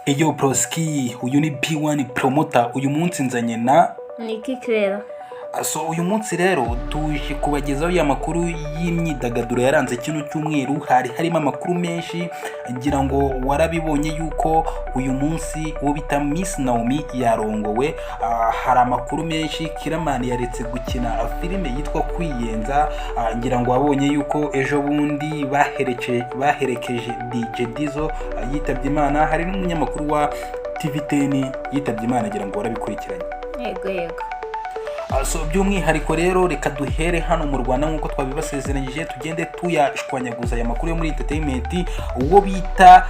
Eyo Broski, uyu ni P1 Promoter, uyu munsi nzanye na Niki Claire. uyu munsi rero tuje kubagezaho ya makuru y'imyidagaduro yaranze kino cyumweru. Harimo amakuru menshi, ngira ngo warabibonye yuko uyu munsi uwo bita Miss Naomi yarongowe. Hari amakuru menshi, Kiramani yaretse gukina filime yitwa Kwiyenza. Ngira ngo wabonye yuko ejo bundi baherekeje DJ Dizzo yitabye Imana. Hari n'umunyamakuru wa TV10 yitabye Imana, ngira ngo warabikurikiranye. Yego. By'umwihariko rero reka duhere hano mu Rwanda nk'uko twabibasezeranyije, tugende tuyashwanyaguza aya makuru yo muri entertainment. Uwo bita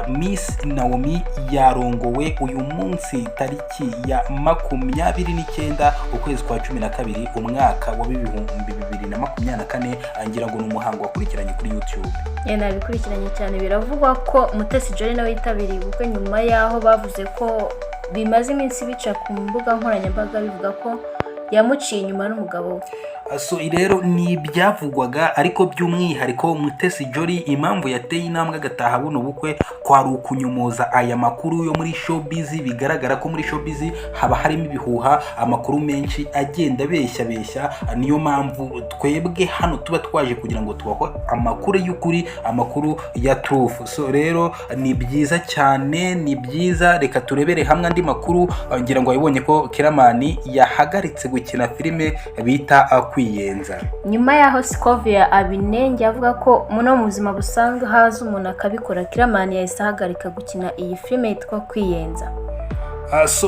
Miss Naomi yarongowe uyu munsi tariki ya 29 ukwezi kwa 12 umwaka wa 2024. Ngira ngo ni umuhango wakurikiranye kuri YouTube. Nabikurikiranye cyane. Biravugwa ko Mutesi Jolly nawe yitabiriye ubukwe, nyuma yaho bavuze ko bimaze iminsi bica ku mbuga nkoranyambaga bivuga ko yamuciye inyuma n'umugabo we. Rero ni ibyavugwaga, ariko by'umwihariko Mutesi Jolly impamvu yateye intambwe agataha buno bukwe kwari ukunyumuza aya makuru yo muri showbiz. Bigaragara ko muri showbiz haba harimo ibihuha, amakuru menshi agenda beshya. Niyo mpamvu twebwe hano tuba twaje kugira ngo tubaho amakuru y'ukuri, amakuru ya truth. Rero ni byiza cyane, ni byiza. Reka turebere hamwe andi makuru. Ngira ngo wabonye ko Kiramani yahagaritse gukina filime bita Kwiyenza. Nyuma yaho Scovia abinenge avuga ko muno mu buzima busanzwe haza umuntu akabikora. Kiramani yahise ahagarika gukina iyi filime yitwa Kwiyenza.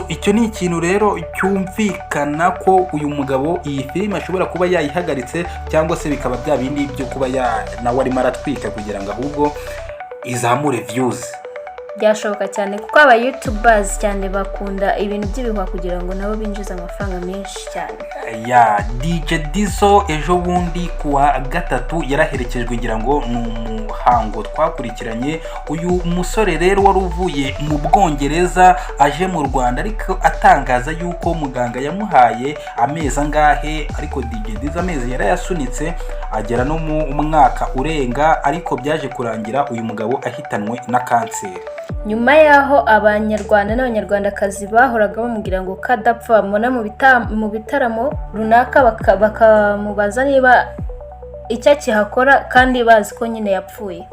Icyo ni ikintu rero cyumvikana ko uyu mugabo iyi filime ashobora kuba yayihagaritse, cyangwa se bikaba bya bindi byo kuba nawe arimo aratwika kugira ngo ahubwo izamure views. Byashoboka cyane kuko aba YouTubers cyane bakunda ibintu by'ibihuha kugira ngo nabo binjize amafaranga menshi cyane. DJ Dizzo ejo bundi kuwa gatatu yaraherekejwe, ngira ngo ni umuhango twakurikiranye. Uyu musore rero wari uvuye mu Bwongereza aje mu Rwanda, ariko atangaza yuko muganga yamuhaye amezi angahe, ariko DJ Dizzo amezi yarayasunitse agera no mu mwaka urenga, ariko byaje kurangira uyu mugabo ahitanwe na kanseri. Nyuma yaho abanyarwanda n'abanyarwandakazi bahoraga bamubwira ngo kadapfa, bamubona mu bitaramo runaka bakamubaza niba icyo kihakora kandi bazi ko nyine yapfuye.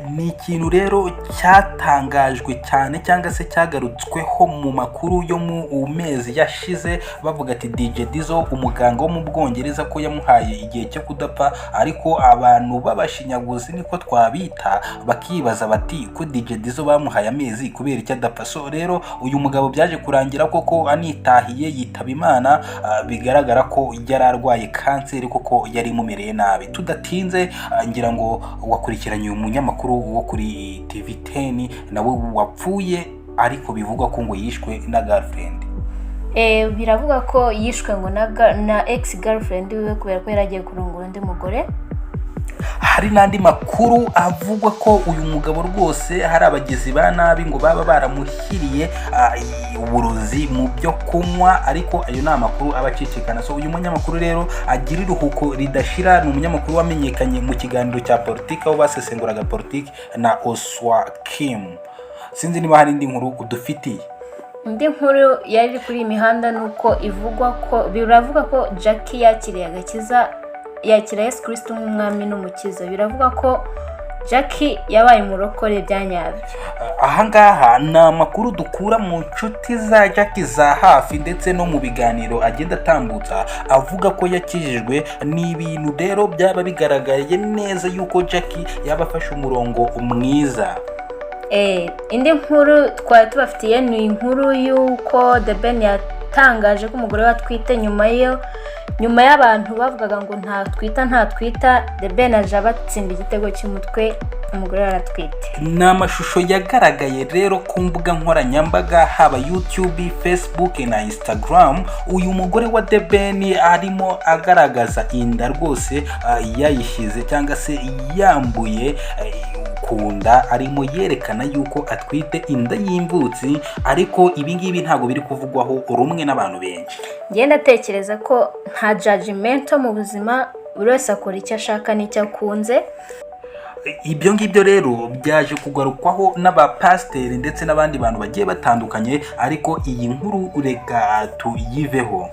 Ni ikintu rero cyatangajwe cyane, cyangwa se cyagarutsweho mu makuru yo mu mezi yashize, bavuga ati DJ Dizzo umuganga wo mu Bwongereza ko yamuhaye igihe cyo kudapfa, ariko abantu babashinyaguzi niko twabita bakibaza bati ko DJ Dizzo bamuhaye amezi kubera icyo adapfa. Rero uyu mugabo byaje kurangira koko anitahiye yitaba Imana. Bigaragara ko yari arwaye kanseri, koko yari imumereye nabi. Tudatinze, ngira ngo wakurikiranye uyu munyamakuru wo kuri TV10 nawe wapfuye, ariko bivugwa ko ngo yishwe na girlfriend. Biravuga ko yishwe ngo na ex girlfriend wiwe kubera ko yaragiye kurongora undi mugore. Hari n'andi makuru avugwa ko uyu mugabo rwose hari abagizi ba nabi ngo baba baramushyiriye uburozi mu byo kunywa, ariko ayo ni amakuru abacicikana. Uyu munyamakuru rero agira iruhuko ridashira. Ni umunyamakuru wamenyekanye mu kiganiro cya politiki, aho basesenguraga politiki na Oswa Kim. Sinzi niba hari indi nkuru udufitiye. Indi nkuru yari kuri imihanda nuko biravuga ko Jackie yakiriye agakiza, yakira Yesu Kristo nk'umwami n'umukiza. Biravuga ko Jackie yabaye umurokore byanyabyo. Ahangaha ni amakuru dukura mu nshuti za Jackie za hafi, ndetse no mu biganiro agenda atambutsa avuga ko yakijijwe. Ni ibintu rero byaba bigaragaye neza yuko Jackie yaba afashe umurongo mwiza. Indi nkuru twari tubafitiye ni inkuru y'uko The Ben yatangaje ko umugore we atwite. Nyuma y'abantu bavugaga ngo ntatwita, The Ben aje abatsinda igitego cy'umutwe, umugore aratwite. Ni amashusho yagaragaye rero ku mbuga nkoranyambaga, haba YouTube, Facebook na Instagram. Uyu mugore wa The Ben arimo agaragaza inda rwose yayishyize, cyangwa se yambuye kunda, arimo yerekana yuko atwite inda y'imvutsi, ariko ibingibi ntabwo biri kuvugwaho rumwe n'abantu benshi. Ngenda tekereza ko nta judgment mu buzima, buri wese akora icyo ashaka n'icyo akunze. ibyo ngibyo rero byaje kugarukwaho n'abapasiteri ndetse n'abandi bantu bagiye batandukanye, ariko iyi nkuru reka tuyiveho.